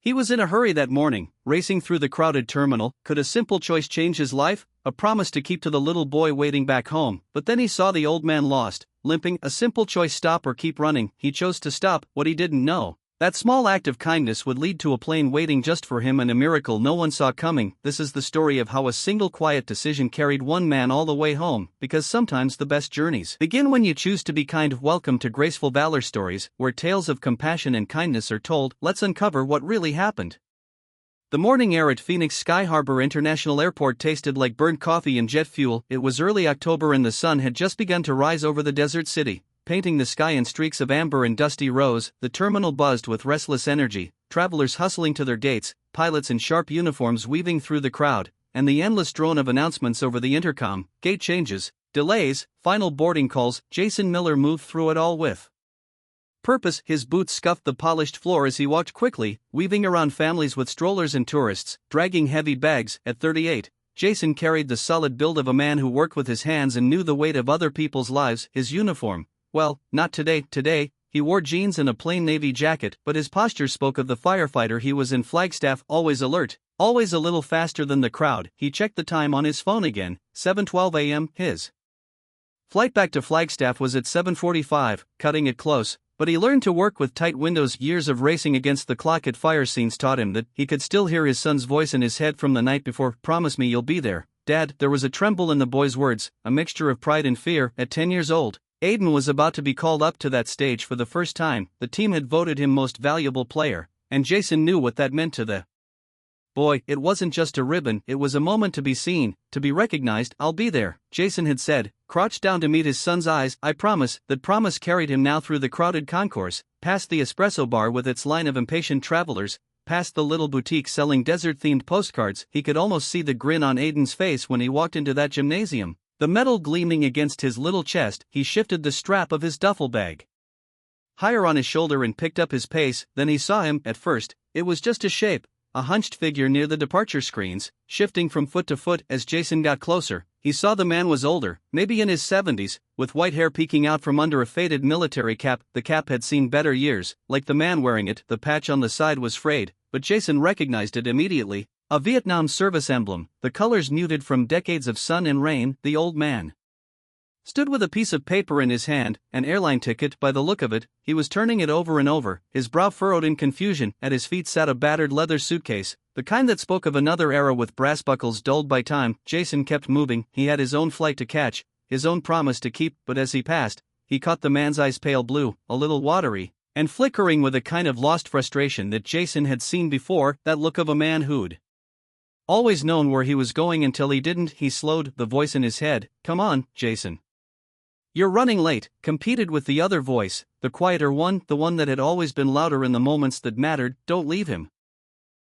He was in a hurry that morning, racing through the crowded terminal. Could a simple choice change his life? A promise to keep to the little boy waiting back home. But then he saw the old man lost, limping. A simple choice: stop or keep running. He chose to stop. What he didn't know, that small act of kindness would lead to a plane waiting just for him and a miracle no one saw coming. This is the story of how a single quiet decision carried one man all the way home, because sometimes the best journeys begin when you choose to be kind. Welcome to Graceful Valor Stories, where tales of compassion and kindness are told. Let's uncover what really happened. The morning air at Phoenix Sky Harbor International Airport tasted like burnt coffee and jet fuel. It was early October and the sun had just begun to rise over the desert city, painting the sky in streaks of amber and dusty rose. The terminal buzzed with restless energy, travelers hustling to their gates, pilots in sharp uniforms weaving through the crowd, and the endless drone of announcements over the intercom: gate changes, delays, final boarding calls. Jason Miller moved through it all with purpose. His boots scuffed the polished floor as he walked quickly, weaving around families with strollers and tourists, dragging heavy bags. At 38, Jason carried the solid build of a man who worked with his hands and knew the weight of other people's lives. His uniform, well, not today. Today, he wore jeans and a plain navy jacket, but his posture spoke of the firefighter he was in. Flagstaff, always alert, always a little faster than the crowd. He checked the time on his phone again, 7:12 a.m. His flight back to Flagstaff was at 7:45, cutting it close, but he learned to work with tight windows. Years of racing against the clock at fire scenes taught him that he could still hear his son's voice in his head from the night before. Promise me you'll be there, Dad. There was a tremble in the boy's words, a mixture of pride and fear. At 10 years old, Aiden was about to be called up to that stage for the first time. The team had voted him most valuable player, and Jason knew what that meant to the boy. It wasn't just a ribbon, it was a moment to be seen, to be recognized. I'll be there, Jason had said, crouched down to meet his son's eyes. I promise. That promise carried him now through the crowded concourse, past the espresso bar with its line of impatient travelers, past the little boutique selling desert-themed postcards. He could almost see the grin on Aiden's face when he walked into that gymnasium, the metal gleaming against his little chest. He shifted the strap of his duffel bag higher on his shoulder and picked up his pace. Then he saw him. At first, it was just a shape, a hunched figure near the departure screens, shifting from foot to foot. As Jason got closer, he saw the man was older, maybe in his 70s, with white hair peeking out from under a faded military cap. The cap had seen better years, like the man wearing it. The patch on the side was frayed, but Jason recognized it immediately. A Vietnam service emblem, the colors muted from decades of sun and rain. The old man stood with a piece of paper in his hand, an airline ticket by the look of it. He was turning it over and over, his brow furrowed in confusion. At his feet sat a battered leather suitcase, the kind that spoke of another era with brass buckles dulled by time. Jason kept moving. He had his own flight to catch, his own promise to keep. But as he passed, he caught the man's eyes, pale blue, a little watery, and flickering with a kind of lost frustration that Jason had seen before, that look of a man who'd always known where he was going until he didn't. He slowed, the voice in his head, come on, Jason. You're running late, competed with the other voice, the quieter one, the one that had always been louder in the moments that mattered. Don't leave him.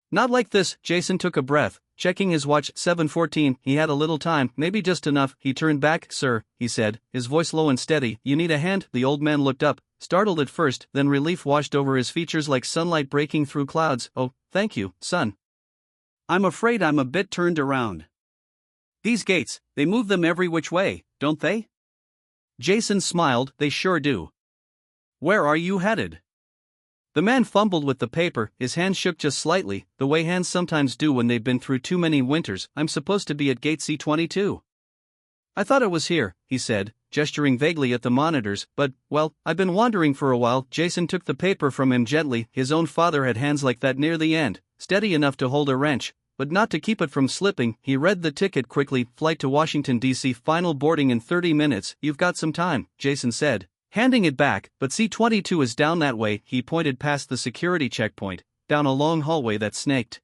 Not like this. Jason took a breath, checking his watch. 7:14, he had a little time, maybe just enough. He turned back. Sir, he said, his voice low and steady, you need a hand? The old man looked up, startled at first, then relief washed over his features like sunlight breaking through clouds. Oh, thank you, son. I'm afraid I'm a bit turned around. These gates, they move them every which way, don't they? Jason smiled. They sure do. Where are you headed? The man fumbled with the paper, his hand shook just slightly, the way hands sometimes do when they've been through too many winters. I'm supposed to be at gate C22. I thought it was here, he said, gesturing vaguely at the monitors, but, well, I've been wandering for a while. Jason took the paper from him gently. His own father had hands like that near the end, steady enough to hold a wrench, but not to keep it from slipping. He read the ticket quickly. Flight to Washington, D.C., final boarding in 30 minutes. You've got some time, Jason said, handing it back, but C-22 is down that way. He pointed past the security checkpoint, down a long hallway that snaked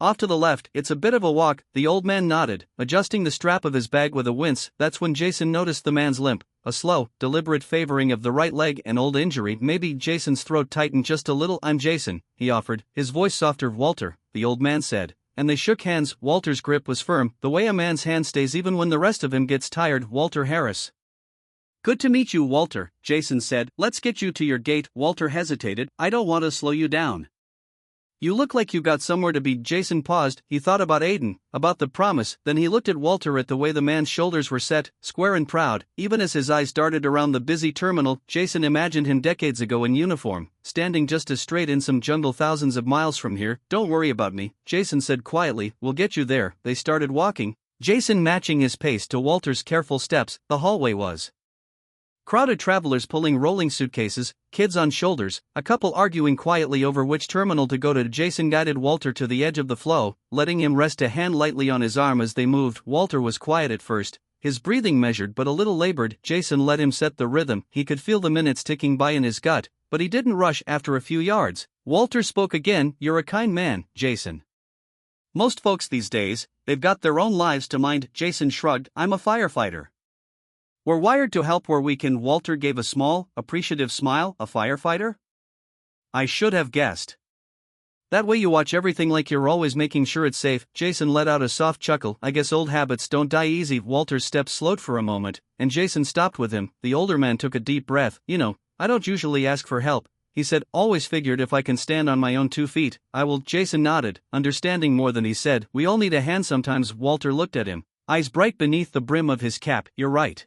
off to the left. It's a bit of a walk. The old man nodded, adjusting the strap of his bag with a wince. That's when Jason noticed the man's limp, a slow, deliberate favoring of the right leg. An old injury, maybe. Jason's throat tightened just a little. I'm Jason, he offered, his voice softer. Walter, the old man said, and they shook hands. Walter's grip was firm, the way a man's hand stays even when the rest of him gets tired. Walter Harris. Good to meet you, Walter, Jason said. Let's get you to your gate. Walter hesitated. I don't want to slow you down. You look like you got somewhere to be. Jason paused. He thought about Aiden, about the promise, then he looked at Walter, at the way the man's shoulders were set, square and proud. Even as his eyes darted around the busy terminal, Jason imagined him decades ago in uniform, standing just as straight in some jungle thousands of miles from here. Don't worry about me, Jason said quietly, we'll get you there. They started walking, Jason matching his pace to Walter's careful steps. The hallway was crowded, travelers pulling rolling suitcases, kids on shoulders, a couple arguing quietly over which terminal to go to. Jason guided Walter to the edge of the flow, letting him rest a hand lightly on his arm as they moved. Walter was quiet at first, his breathing measured but a little labored. Jason let him set the rhythm. He could feel the minutes ticking by in his gut, but he didn't rush. After a few yards, Walter spoke again. You're a kind man, Jason. Most folks these days, they've got their own lives to mind. Jason shrugged. I'm a firefighter. We're wired to help where we can. Walter gave a small, appreciative smile. A firefighter? I should have guessed. That way you watch everything like you're always making sure it's safe. Jason let out a soft chuckle. I guess old habits don't die easy. Walter's steps slowed for a moment, and Jason stopped with him. The older man took a deep breath. You know, I don't usually ask for help, he said. Always figured if I can stand on my own 2 feet, I will. Jason nodded, understanding more than he said. We all need a hand sometimes. Walter looked at him, eyes bright beneath the brim of his cap. You're right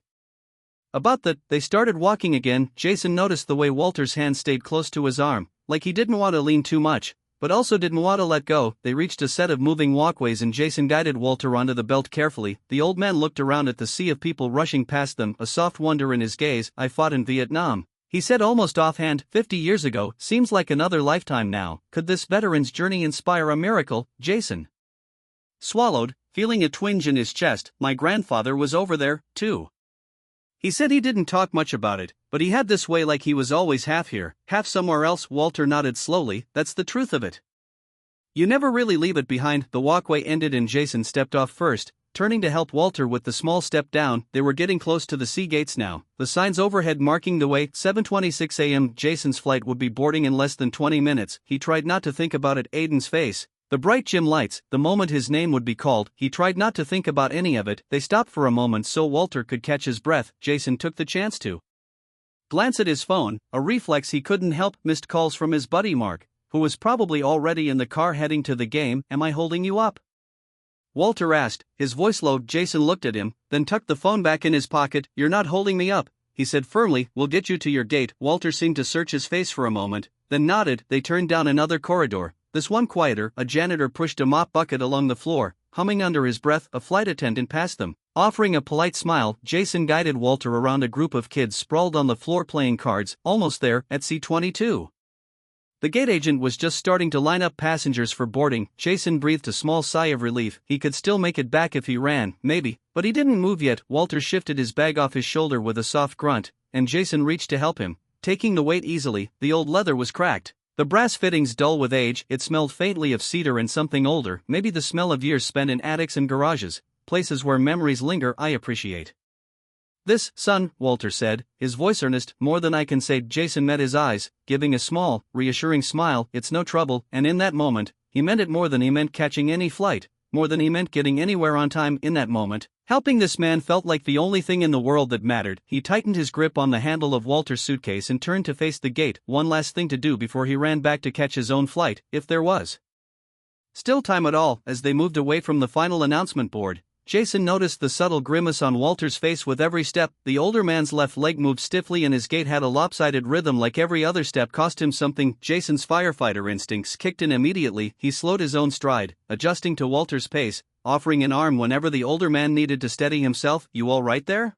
about that. They started walking again. Jason noticed the way Walter's hand stayed close to his arm, like he didn't want to lean too much, but also didn't want to let go. They reached a set of moving walkways and Jason guided Walter onto the belt carefully. The old man looked around at the sea of people rushing past them, a soft wonder in his gaze. I fought in Vietnam, he said almost offhand. 50 years ago, seems like another lifetime now. Could this veteran's journey inspire a miracle? Jason swallowed, feeling a twinge in his chest. My grandfather was over there, too. He said he didn't talk much about it, but he had this way like he was always half here, half somewhere else. Walter nodded slowly. That's the truth of it. You never really leave it behind. The walkway ended and Jason stepped off first, turning to help Walter with the small step down. They were getting close to the sea gates now, the signs overhead marking the way. 7:26 a.m. Jason's flight would be boarding in less than 20 minutes. He tried not to think about it. Aiden's face, the bright gym lights, the moment his name would be called, he tried not to think about any of it. They stopped for a moment so Walter could catch his breath. Jason took the chance to glance at his phone, a reflex he couldn't help. Missed calls from his buddy Mark, who was probably already in the car heading to the game. Am I holding you up? Walter asked, his voice low. Jason looked at him, then tucked the phone back in his pocket. You're not holding me up, he said firmly. We'll get you to your date. Walter seemed to search his face for a moment, then nodded. They turned down another corridor, this one quieter. A janitor pushed a mop bucket along the floor, humming under his breath. A flight attendant passed them, offering a polite smile. Jason guided Walter around a group of kids sprawled on the floor playing cards. Almost there, at C-22. The gate agent was just starting to line up passengers for boarding. Jason breathed a small sigh of relief. He could still make it back if he ran, maybe, but he didn't move yet. Walter shifted his bag off his shoulder with a soft grunt, and Jason reached to help him, taking the weight easily. The old leather was cracked, the brass fittings dull with age. It smelled faintly of cedar and something older, maybe the smell of years spent in attics and garages, places where memories linger. I appreciate this, son, Walter said, his voice earnest. More than I can say. Jason met his eyes, giving a small, reassuring smile. It's no trouble. And in that moment, he meant it more than he meant catching any flight, more than he meant getting anywhere on time. In that moment, helping this man felt like the only thing in the world that mattered. He tightened his grip on the handle of Walter's suitcase and turned to face the gate. One last thing to do before he ran back to catch his own flight, if there was still time at all. As they moved away from the final announcement board, Jason noticed the subtle grimace on Walter's face with every step. The older man's left leg moved stiffly and his gait had a lopsided rhythm. Like every other step cost him something. Jason's firefighter instincts kicked in immediately. He slowed his own stride, adjusting to Walter's pace, offering an arm whenever the older man needed to steady himself. You all right there?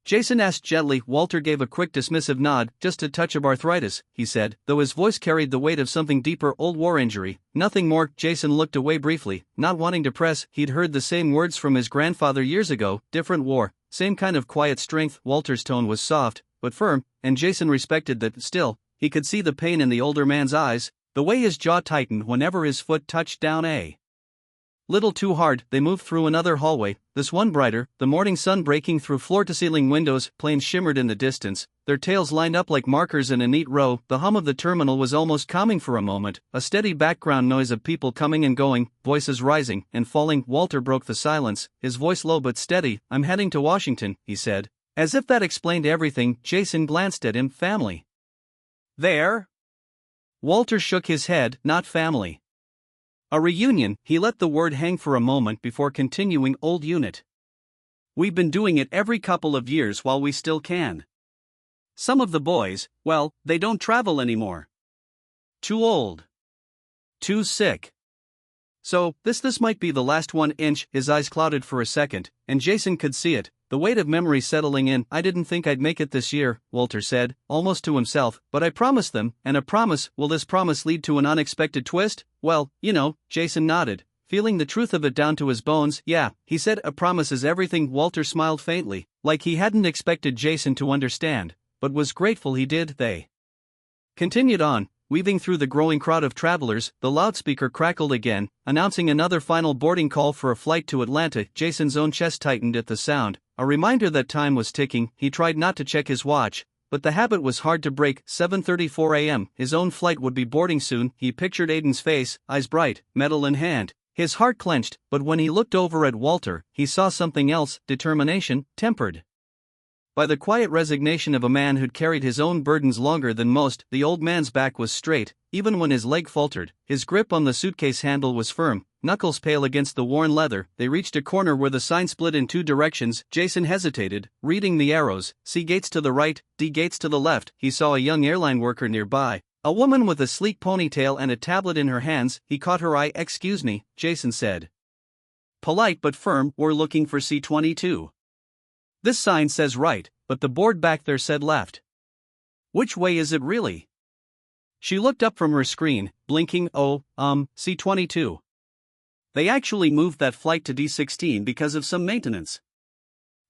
Jason asked gently. Walter gave a quick dismissive nod. Just a touch of arthritis, he said, though his voice carried the weight of something deeper. Old war injury, nothing more. Jason looked away briefly, not wanting to press. He'd heard the same words from his grandfather years ago. Different war, same kind of quiet strength. Walter's tone was soft, but firm, and Jason respected that. Still, he could see the pain in the older man's eyes, the way his jaw tightened whenever his foot touched down a little too hard. They moved through another hallway, this one brighter, the morning sun breaking through floor-to-ceiling windows. Planes shimmered in the distance, their tails lined up like markers in a neat row. The hum of the terminal was almost calming for a moment, a steady background noise of people coming and going, voices rising and falling. Walter broke the silence, his voice low but steady. I'm heading to Washington, he said. As if that explained everything, Jason glanced at him. Family there? Walter shook his head, not family. A reunion, he let the word hang for a moment before continuing, old unit. We've been doing it every couple of years while we still can. Some of the boys, well, they don't travel anymore. Too old. Too sick. So, this might be the last one. His eyes clouded for a second, and Jason could see it, the weight of memory settling in. I didn't think I'd make it this year, Walter said, almost to himself, but I promised them, and a promise, will this promise lead to an unexpected twist? Well, you know, Jason nodded, feeling the truth of it down to his bones. Yeah, he said, a promise is everything. Walter smiled faintly, like he hadn't expected Jason to understand, but was grateful he did. They continued on, weaving through the growing crowd of travelers. The loudspeaker crackled again, announcing another final boarding call for a flight to Atlanta. Jason's own chest tightened at the sound, a reminder that time was ticking. He tried not to check his watch, but the habit was hard to break. 7:34 a.m., his own flight would be boarding soon. He pictured Aiden's face, eyes bright, medal in hand. His heart clenched, but when he looked over at Walter, he saw something else, determination, tempered by the quiet resignation of a man who'd carried his own burdens longer than most. The old man's back was straight, even when his leg faltered. His grip on the suitcase handle was firm, knuckles pale against the worn leather. They reached a corner where the sign split in two directions. Jason hesitated, reading the arrows. C gates to the right, D gates to the left. He saw a young airline worker nearby, a woman with a sleek ponytail and a tablet in her hands. He caught her eye. Excuse me, Jason said. Polite but firm, we're looking for C-22. This sign says right, but the board back there said left. Which way is it really? She looked up from her screen, blinking. C-22. They actually moved that flight to D-16 because of some maintenance.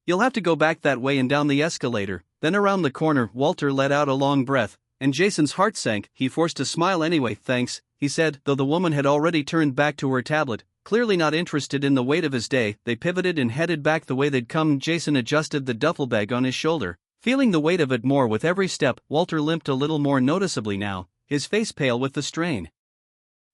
You'll have to go back that way and down the escalator, then around the corner. Walter let out a long breath, and Jason's heart sank. He forced a smile anyway. Thanks, he said, though the woman had already turned back to her tablet, clearly not interested in the weight of his day. They pivoted and headed back the way they'd come. Jason adjusted the duffel bag on his shoulder, feeling the weight of it more with every step. Walter limped a little more noticeably now, his face pale with the strain.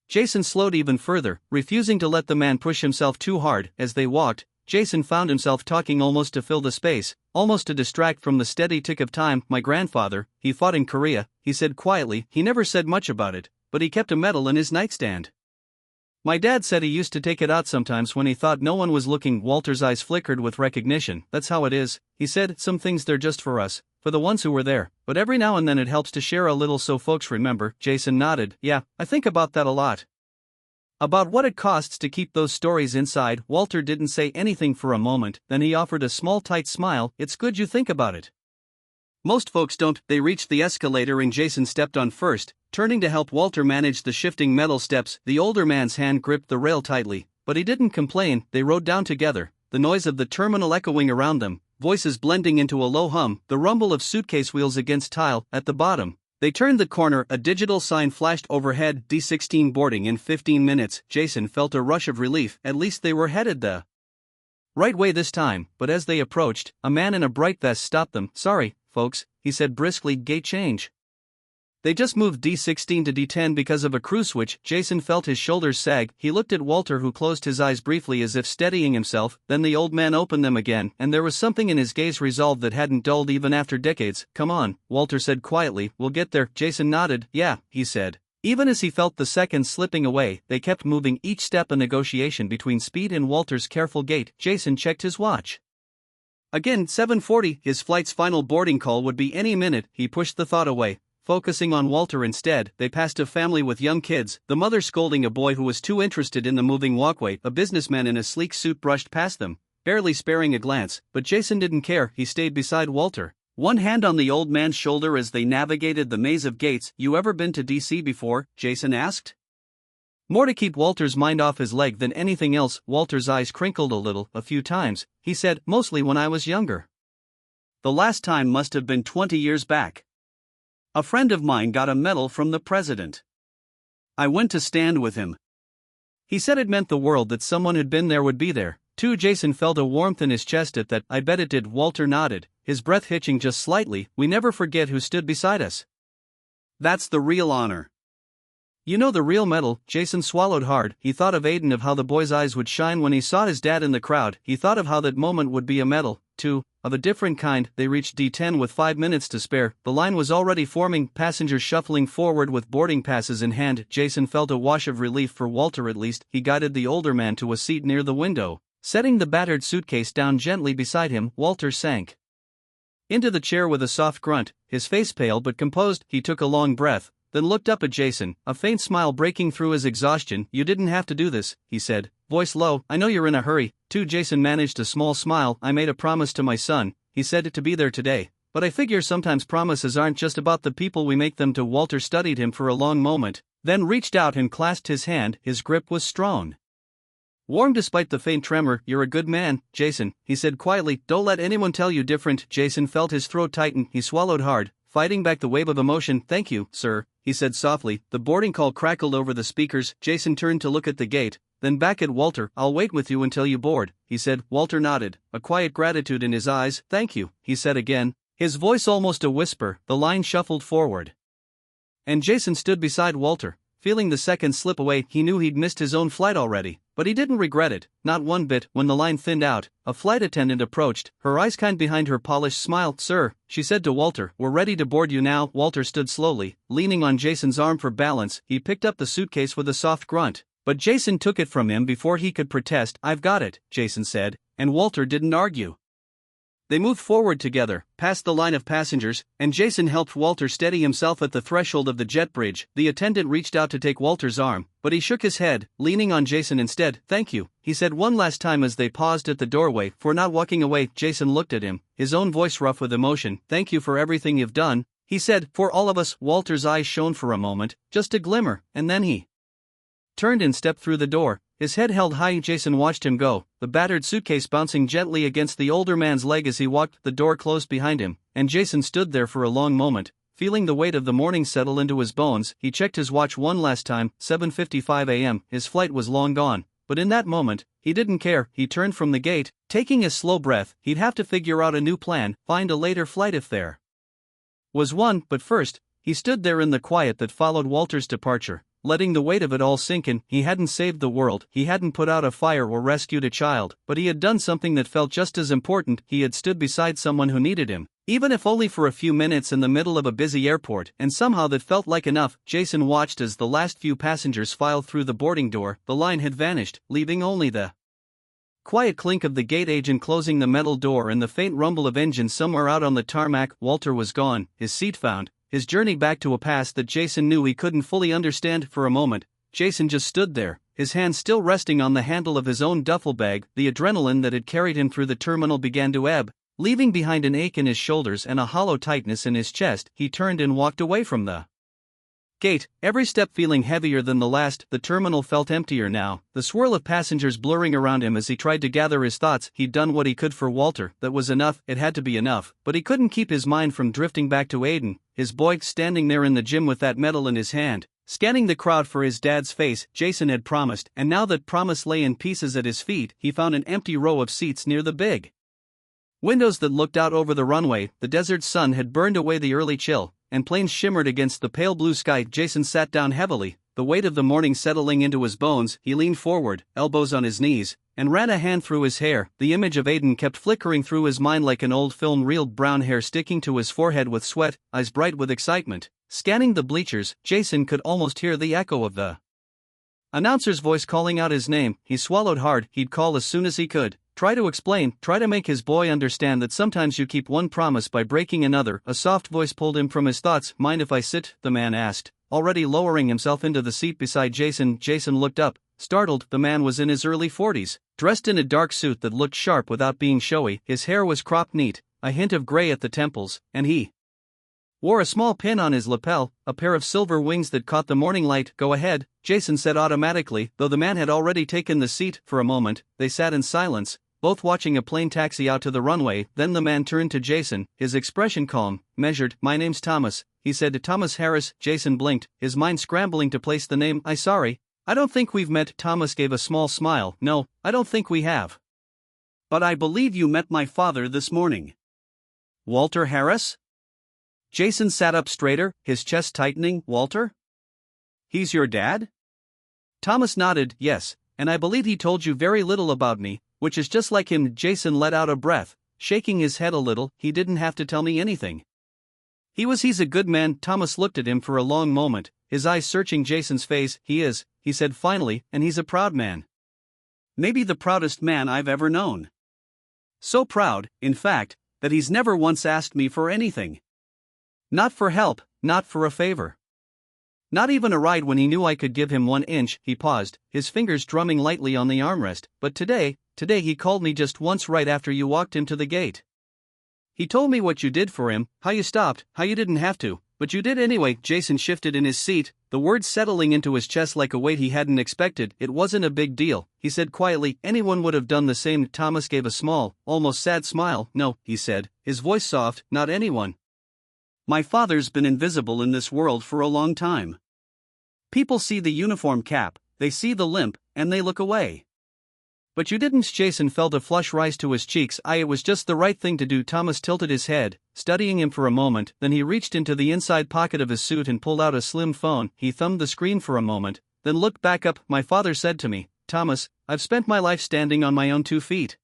Jason slowed even further, refusing to let the man push himself too hard. As they walked, Jason found himself talking almost to fill the space, almost to distract from the steady tick of time. My grandfather, he fought in Korea, he said quietly. He never said much about it, but he kept a medal in his nightstand. My dad said he used to take it out sometimes when he thought no one was looking. Walter's eyes flickered with recognition. That's how it is, he said. Some things they're just for us, for the ones who were there, but every now and then it helps to share a little so folks remember. Jason nodded. Yeah, I think about that a lot. About what it costs to keep those stories inside. Walter didn't say anything for a moment, then he offered a small tight smile. It's good you think about it. Most folks don't. They reached the escalator and Jason stepped on first, turning to help Walter manage the shifting metal steps. The older man's hand gripped the rail tightly, but he didn't complain. They rode down together, the noise of the terminal echoing around them, voices blending into a low hum, the rumble of suitcase wheels against tile. At the bottom, they turned the corner. A digital sign flashed overhead. D-16 boarding in 15 minutes. Jason felt a rush of relief. At least they were headed the right way this time. But as they approached, a man in a bright vest stopped them. Sorry, folks, he said briskly. Gate change. They just moved D-16 to D-10 because of a crew switch. Jason felt his shoulders sag. He looked at Walter, who closed his eyes briefly as if steadying himself. Then the old man opened them again, and there was something in his gaze resolve that hadn't dulled even after decades. Come on, Walter said quietly, we'll get there. Jason nodded. Yeah, he said. Even as he felt the seconds slipping away, they kept moving, each step a negotiation between speed and Walter's careful gait. Jason checked his watch. Again, 7:40, his flight's final boarding call would be any minute. He pushed the thought away, focusing on Walter instead. They passed a family with young kids, the mother scolding a boy who was too interested in the moving walkway. A businessman in a sleek suit brushed past them, barely sparing a glance, but Jason didn't care. He stayed beside Walter, one hand on the old man's shoulder as they navigated the maze of gates. You ever been to DC before? Jason asked. More to keep Walter's mind off his leg than anything else. Walter's eyes crinkled a little. A few times, he said, mostly when I was younger. The last time must have been 20 years back. A friend of mine got a medal from the president. I went to stand with him. He said it meant the world that someone who'd been there would be there, too. Jason felt a warmth in his chest at that. I bet it did. Walter nodded, his breath hitching just slightly. We never forget who stood beside us. That's the real honor. You know the real metal. Jason swallowed hard. He thought of Aiden, of how the boy's eyes would shine when he saw his dad in the crowd. He thought of how that moment would be a medal, too, of a different kind. They reached D10 with 5 minutes to spare. The line was already forming, passengers shuffling forward with boarding passes in hand. Jason felt a wash of relief for Walter. At least he guided the older man to a seat near the window. Setting the battered suitcase down gently beside him, Walter sank into the chair with a soft grunt. His face pale but composed. He took a long breath, then looked up at Jason, a faint smile breaking through his exhaustion. "You didn't have to do this," he said, voice low. "I know you're in a hurry, too." Jason managed a small smile. "I made a promise to my son," he said, "to be there today. But I figure sometimes promises aren't just about the people we make them to." Walter studied him for a long moment, then reached out and clasped his hand. His grip was strong, warm despite the faint tremor. "You're a good man, Jason," he said quietly. "Don't let anyone tell you different." Jason felt his throat tighten. He swallowed hard, fighting back the wave of emotion. "Thank you, sir," he said softly. The boarding call crackled over the speakers. Jason turned to look at the gate, then back at Walter. "I'll wait with you until you board," he said. Walter nodded, a quiet gratitude in his eyes. "Thank you," he said again, his voice almost a whisper. The line shuffled forward, and Jason stood beside Walter, feeling the seconds slip away. He knew he'd missed his own flight already, but he didn't regret it, not one bit. When the line thinned out, a flight attendant approached, her eyes kind behind her polished smile. "Sir," she said to Walter, "we're ready to board you now." Walter stood slowly, leaning on Jason's arm for balance. He picked up the suitcase with a soft grunt, but Jason took it from him before he could protest. "I've got it," Jason said, and Walter didn't argue. They moved forward together, past the line of passengers, and Jason helped Walter steady himself at the threshold of the jet bridge. The attendant reached out to take Walter's arm, but he shook his head, leaning on Jason instead. "Thank you," he said one last time as they paused at the doorway, "for not walking away." Jason looked at him, his own voice rough with emotion. "Thank you for everything you've done," he said, "for all of us." Walter's eyes shone for a moment, just a glimmer, and then he turned and stepped through the door, his head held high. Jason watched him go, the battered suitcase bouncing gently against the older man's leg as he walked. The door closed behind him, and Jason stood there for a long moment, feeling the weight of the morning settle into his bones. He checked his watch one last time, 7:55 a.m. His flight was long gone, but in that moment, he didn't care. He turned from the gate, taking a slow breath. He'd have to figure out a new plan, find a later flight if there was one. But first, he stood there in the quiet that followed Walter's departure, letting the weight of it all sink in. He hadn't saved the world, he hadn't put out a fire or rescued a child, but he had done something that felt just as important. He had stood beside someone who needed him, even if only for a few minutes in the middle of a busy airport, and somehow that felt like enough. Jason watched as the last few passengers filed through the boarding door. The line had vanished, leaving only the quiet clink of the gate agent closing the metal door and the faint rumble of engines somewhere out on the tarmac. Walter was gone, his seat found, his journey back to a past that Jason knew he couldn't fully understand. For a moment, Jason just stood there, his hand still resting on the handle of his own duffel bag. The adrenaline that had carried him through the terminal began to ebb, leaving behind an ache in his shoulders and a hollow tightness in his chest. He turned and walked away from the gate, every step feeling heavier than the last. The terminal felt emptier now, the swirl of passengers blurring around him as he tried to gather his thoughts. He'd done what he could for Walter, that was enough, it had to be enough, but he couldn't keep his mind from drifting back to Aiden, his boy, standing there in the gym with that medal in his hand, scanning the crowd for his dad's face. Jason had promised, and now that promise lay in pieces at his feet. He found an empty row of seats near the big windows that looked out over the runway. The desert sun had burned away the early chill, and planes shimmered against the pale blue sky. Jason sat down heavily, the weight of the morning settling into his bones. He leaned forward, elbows on his knees, and ran a hand through his hair. The image of Aiden kept flickering through his mind like an old film reel, brown hair sticking to his forehead with sweat, eyes bright with excitement. Scanning the bleachers, Jason could almost hear the echo of the announcer's voice calling out his name. He swallowed hard. He'd call as soon as he could, try to explain, try to make his boy understand that sometimes you keep one promise by breaking another. A soft voice pulled him from his thoughts. "Mind if I sit?" the man asked, already lowering himself into the seat beside Jason. Jason looked up, startled. The man was in his early 40s, dressed in a dark suit that looked sharp without being showy. His hair was cropped neat, a hint of gray at the temples, and he wore a small pin on his lapel, a pair of silver wings that caught the morning light. "Go ahead," Jason said automatically, though the man had already taken the seat. For a moment, they sat in silence, both watching a plane taxi out to the runway. Then the man turned to Jason, his expression calm, measured. "My name's Thomas," he said. "Thomas Harris." Jason blinked, his mind scrambling to place the name. I don't think we've met." Thomas gave a small smile. "No, I don't think we have. But I believe you met my father this morning." "Walter Harris?" Jason sat up straighter, his chest tightening. "Walter?" He's your dad? Thomas nodded, yes, and I believe he told you very little about me, which is just like him. Jason let out a breath, shaking his head a little. He didn't have to tell me anything. He's a good man. Thomas looked at him for a long moment, his eyes searching Jason's face. He is, he said finally, and he's a proud man. Maybe the proudest man I've ever known. So proud, in fact, that he's never once asked me for anything. Not for help, not for a favor. Not even a ride when he knew I could give him 1 inch. He paused, his fingers drumming lightly on the armrest. But today he called me just once right after you walked him to the gate. He told me what you did for him, how you stopped, how you didn't have to, but you did anyway. Jason shifted in his seat, the words settling into his chest like a weight he hadn't expected. It wasn't a big deal, he said quietly. Anyone would have done the same. Thomas gave a small, almost sad smile. No, he said, his voice soft, not anyone. My father's been invisible in this world for a long time. People see the uniform cap, they see the limp, and they look away. But you didn't. Jason felt a flush rise to his cheeks. It was just the right thing to do. Thomas tilted his head, studying him for a moment, then he reached into the inside pocket of his suit and pulled out a slim phone. He thumbed the screen for a moment, then looked back up. My father said to me, Thomas, I've spent my life standing on my own 2 feet.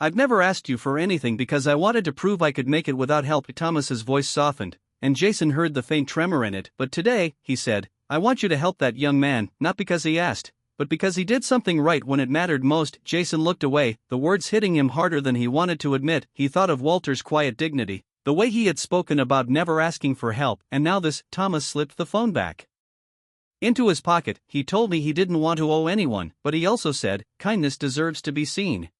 I've never asked you for anything because I wanted to prove I could make it without help. Thomas's voice softened, and Jason heard the faint tremor in it. But today, he said, I want you to help that young man, not because he asked, but because he did something right when it mattered most. Jason looked away, the words hitting him harder than he wanted to admit. He thought of Walter's quiet dignity, the way he had spoken about never asking for help, and now this. Thomas slipped the phone back into his pocket. He told me he didn't want to owe anyone, but he also said, kindness deserves to be seen.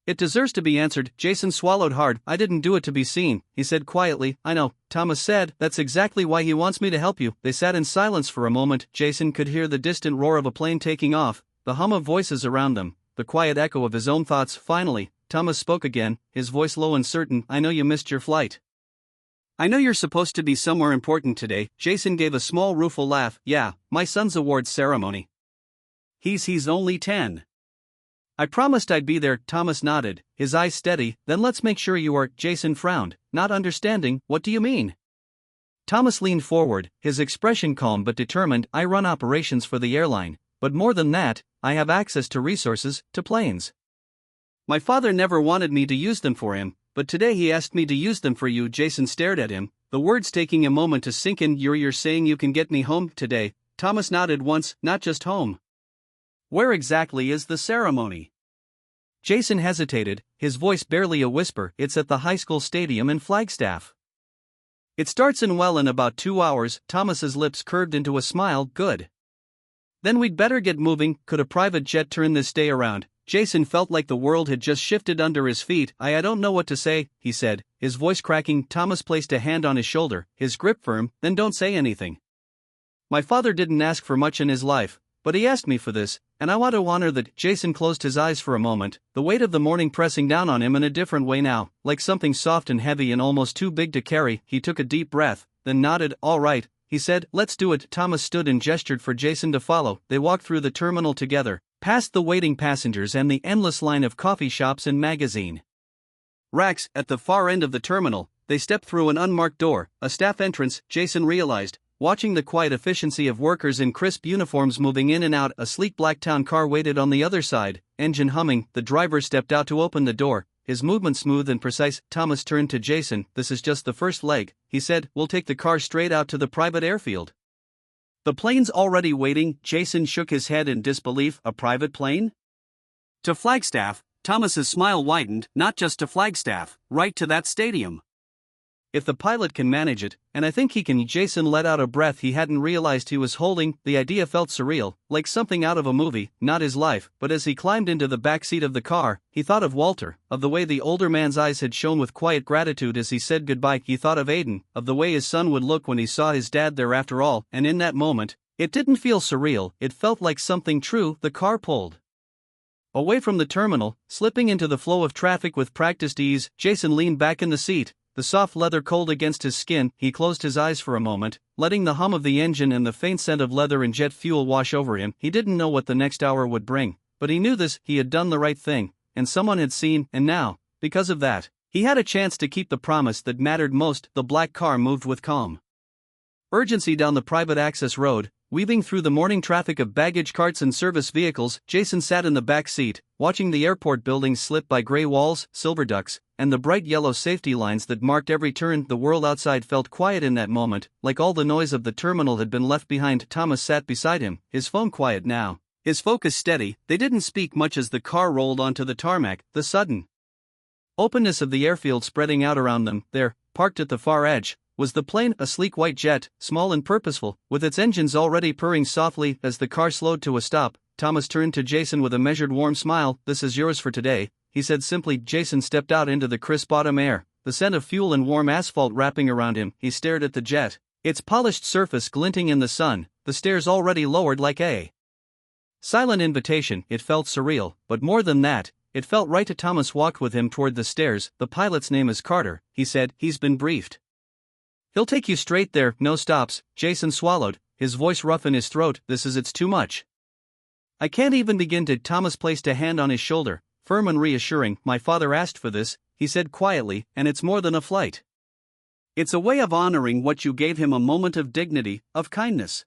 It deserves to be answered. Jason swallowed hard. I didn't do it to be seen, he said quietly. I know, Thomas said. That's exactly why he wants me to help you. They sat in silence for a moment. Jason could hear the distant roar of a plane taking off, the hum of voices around them, the quiet echo of his own thoughts. Finally, Thomas spoke again, his voice low and certain. I know you missed your flight. I know you're supposed to be somewhere important today. Jason gave a small rueful laugh. Yeah, my son's awards ceremony. He's only 10. I promised I'd be there. Thomas nodded, his eyes steady. Then let's make sure you are. Jason frowned, not understanding. What do you mean? Thomas leaned forward, his expression calm but determined. I run operations for the airline, but more than that, I have access to resources, to planes. My father never wanted me to use them for him, but today he asked me to use them for you. Jason stared at him, the words taking a moment to sink in. You're saying you can get me home today? Thomas nodded once. Not just home. Where exactly is the ceremony? Jason hesitated, his voice barely a whisper. It's at the high school stadium in Flagstaff. It starts in about 2 hours. Thomas's lips curved into a smile. Good. Then we'd better get moving. Could a private jet turn this day around? Jason felt like the world had just shifted under his feet. I don't know what to say, he said, his voice cracking. Thomas placed a hand on his shoulder, his grip firm. Then don't say anything. My father didn't ask for much in his life, but he asked me for this, and I want to honor that. Jason closed his eyes for a moment, the weight of the morning pressing down on him in a different way now, like something soft and heavy and almost too big to carry. He took a deep breath, then nodded. All right, he said, let's do it. Thomas stood and gestured for Jason to follow. They walked through the terminal together, past the waiting passengers and the endless line of coffee shops and magazine racks. At the far end of the terminal, they stepped through an unmarked door, a staff entrance. Jason realized, watching the quiet efficiency of workers in crisp uniforms moving in and out. A sleek black town car waited on the other side, engine humming. The driver stepped out to open the door, his movement smooth and precise. Thomas turned to Jason. This is just the first leg, he said. We'll take the car straight out to the private airfield. The plane's already waiting. Jason shook his head in disbelief. A private plane? To Flagstaff. Thomas's smile widened. Not just to Flagstaff, right to that stadium. If the pilot can manage it, and I think he can. Jason let out a breath he hadn't realized he was holding. The idea felt surreal, like something out of a movie, not his life. But as he climbed into the back seat of the car, he thought of Walter, of the way the older man's eyes had shone with quiet gratitude as he said goodbye. He thought of Aiden, of the way his son would look when he saw his dad there after all. And in that moment, it didn't feel surreal, it felt like something true. The car pulled away from the terminal, slipping into the flow of traffic with practiced ease. Jason leaned back in the seat, the soft leather cold against his skin. He closed his eyes for a moment, letting the hum of the engine and the faint scent of leather and jet fuel wash over him. He didn't know what the next hour would bring, but he knew this: he had done the right thing, and someone had seen, and now, because of that, he had a chance to keep the promise that mattered most. The black car moved with calm urgency down the private access road, Weaving through the morning traffic of baggage carts and service vehicles, Jason sat in the back seat, watching the airport buildings slip by gray walls, silver ducks, and the bright yellow safety lines that marked every turn. The world outside felt quiet in that moment, like all the noise of the terminal had been left behind. Thomas sat beside him, his phone quiet now, his focus steady. They didn't speak much as the car rolled onto the tarmac, the sudden openness of the airfield spreading out around them. There, parked at the far edge, was the plane, a sleek white jet, small and purposeful, with its engines already purring softly. As the car slowed to a stop, Thomas turned to Jason with a measured warm smile. "This is yours for today," he said simply. Jason stepped out into the crisp autumn air, the scent of fuel and warm asphalt wrapping around him. He stared at the jet, its polished surface glinting in the sun, the stairs already lowered like a silent invitation. It felt surreal, but more than that, it felt right to Thomas. Walked with him toward the stairs. "The pilot's name is Carter," he said. "He's been briefed. He'll take you straight there, no stops." Jason swallowed, his voice rough in his throat. It's too much. I can't even begin to." Thomas placed a hand on his shoulder, firm and reassuring. "My father asked for this," he said quietly, "and it's more than a flight. It's a way of honoring what you gave him, a moment of dignity, of kindness.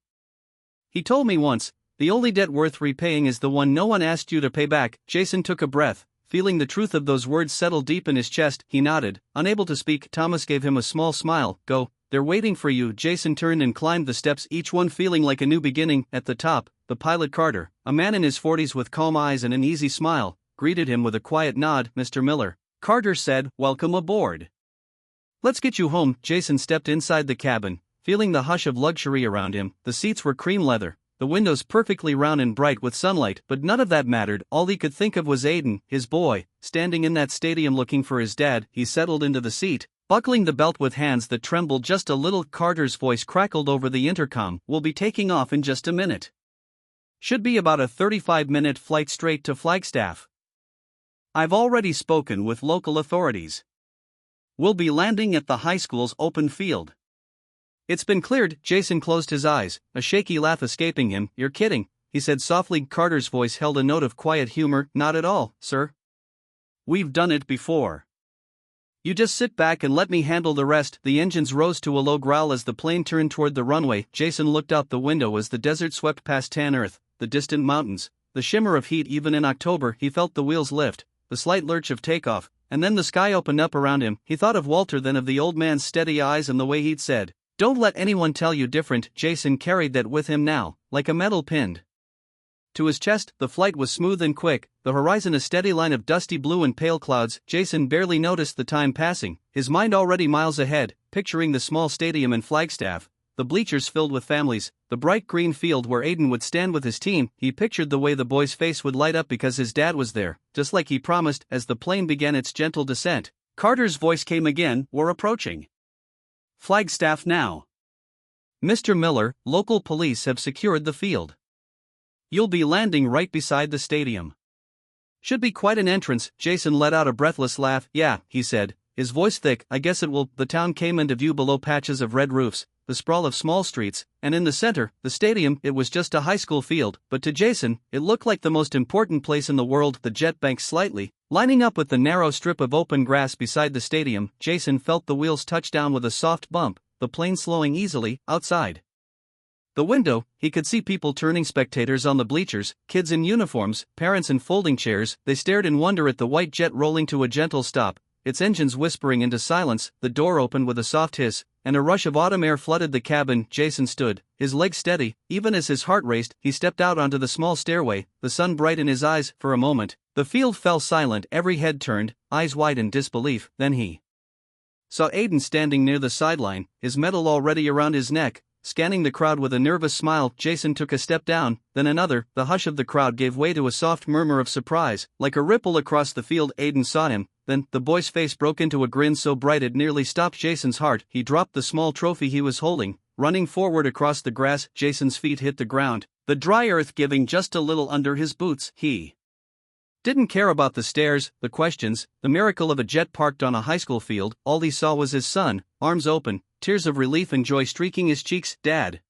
He told me once, the only debt worth repaying is the one no one asked you to pay back." Jason took a breath, feeling the truth of those words settle deep in his chest. He nodded, unable to speak. Thomas gave him a small smile. "Go. They're waiting for you." Jason turned and climbed the steps, each one feeling like a new beginning. At the top, the pilot Carter, a man in his 40s with calm eyes and an easy smile, greeted him with a quiet nod. "Mr. Miller," Carter said, "welcome aboard. Let's get you home." Jason stepped inside the cabin, feeling the hush of luxury around him. The seats were cream leather, the windows perfectly round and bright with sunlight, but none of that mattered. All he could think of was Aiden, his boy, standing in that stadium looking for his dad. He settled into the seat, buckling the belt with hands that trembled just a little. Carter's voice crackled over the intercom. "We'll be taking off in just a minute. Should be about a 35-minute flight straight to Flagstaff. I've already spoken with local authorities. We'll be landing at the high school's open field. It's been cleared." Jason closed his eyes, a shaky laugh escaping him. "You're kidding," he said softly. Carter's voice held a note of quiet humor. "Not at all, sir. We've done it before. You just sit back and let me handle the rest." The engines rose to a low growl as the plane turned toward the runway. Jason looked out the window as the desert swept past tan earth, the distant mountains, the shimmer of heat. Even in October, he felt the wheels lift, the slight lurch of takeoff, and then the sky opened up around him. He thought of Walter, then of the old man's steady eyes and the way he'd said, "Don't let anyone tell you different." Jason carried that with him now, like a medal pinned to his chest. The flight was smooth and quick, the horizon a steady line of dusty blue and pale clouds. Jason barely noticed the time passing, his mind already miles ahead, picturing the small stadium in Flagstaff, the bleachers filled with families, the bright green field where Aiden would stand with his team. He pictured the way the boy's face would light up because his dad was there, just like he promised. As the plane began its gentle descent, Carter's voice came again. "We're approaching Flagstaff now. Mr. Miller, local police have secured the field. You'll be landing right beside the stadium. Should be quite an entrance." Jason let out a breathless laugh. "Yeah," he said, his voice thick, "I guess it will." The town came into view below patches of red roofs, the sprawl of small streets, and in the center, the stadium. It was just a high school field, but to Jason, it looked like the most important place in the world. The jet banked slightly, lining up with the narrow strip of open grass beside the stadium. Jason felt the wheels touch down with a soft bump, the plane slowing easily. Outside the window, he could see people turning spectators on the bleachers, kids in uniforms, parents in folding chairs. They stared in wonder at the white jet rolling to a gentle stop, its engines whispering into silence. The door opened with a soft hiss, and a rush of autumn air flooded the cabin. Jason stood, his legs steady, even as his heart raced. He stepped out onto the small stairway, the sun bright in his eyes. For a moment, the field fell silent, every head turned, eyes wide in disbelief. Then he saw Aiden standing near the sideline, his medal already around his neck, scanning the crowd with a nervous smile. Jason took a step down, then another. The hush of the crowd gave way to a soft murmur of surprise, like a ripple across the field. Aiden saw him, then the boy's face broke into a grin so bright it nearly stopped Jason's heart. He dropped the small trophy he was holding, running forward across the grass. Jason's feet hit the ground, the dry earth giving just a little under his boots. He didn't care about the stares, the questions, the miracle of a jet parked on a high school field. All he saw was his son, arms open, tears of relief and joy streaking his cheeks. "Dad."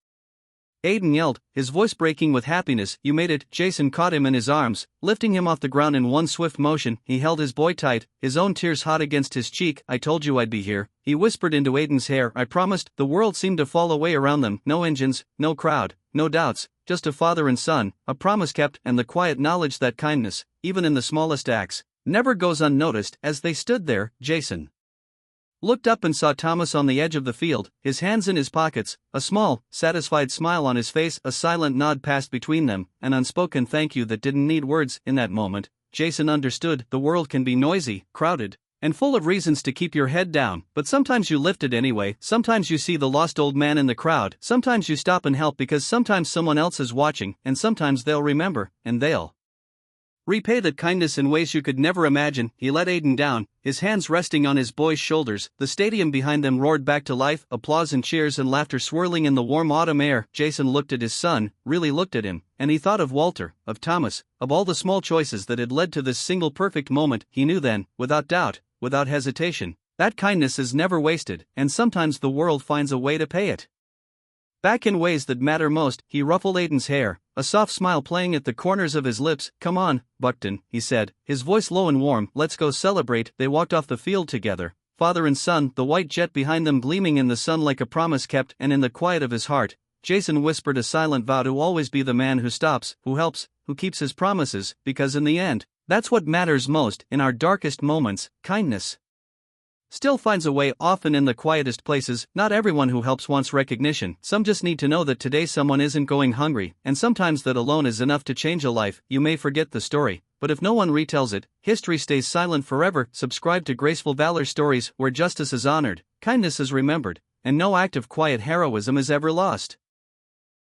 Aiden yelled, his voice breaking with happiness. You made it. Jason caught him in his arms, lifting him off the ground in one swift motion. He held his boy tight, his own tears hot against his cheek. I told you I'd be here, he whispered into Aiden's hair. I promised. The world seemed to fall away around them. No engines, no crowd, no doubts, just a father and son, a promise kept, and the quiet knowledge that kindness, even in the smallest acts, never goes unnoticed. As they stood there, Jason looked up and saw Thomas on the edge of the field, his hands in his pockets, a small, satisfied smile on his face. A silent nod passed between them, an unspoken thank you that didn't need words. In that moment, Jason understood the world can be noisy, crowded, and full of reasons to keep your head down, but sometimes you lift it anyway. Sometimes you see the lost old man in the crowd, sometimes you stop and help because sometimes someone else is watching, and sometimes they'll remember, and they'll repay that kindness in ways you could never imagine. He let Aiden down, his hands resting on his boy's shoulders. The stadium behind them roared back to life, applause and cheers and laughter swirling in the warm autumn air. Jason looked at his son, really looked at him, and he thought of Walter, of Thomas, of all the small choices that had led to this single perfect moment. He knew then, without doubt, without hesitation, that kindness is never wasted, and sometimes the world finds a way to pay it back in ways that matter most. He ruffled Aiden's hair, a soft smile playing at the corners of his lips. Come on, Buckton, he said, his voice low and warm. Let's go celebrate. They walked off the field together, father and son, the white jet behind them gleaming in the sun like a promise kept. And in the quiet of his heart, Jason whispered a silent vow to always be the man who stops, who helps, who keeps his promises, because in the end, that's what matters most. In our darkest moments, kindness still finds a way, often in the quietest places. Not everyone who helps wants recognition, some just need to know that today someone isn't going hungry, and sometimes that alone is enough to change a life. You may forget the story, but if no one retells it, history stays silent forever. Subscribe to Graceful Valor Stories, where justice is honored, kindness is remembered, and no act of quiet heroism is ever lost.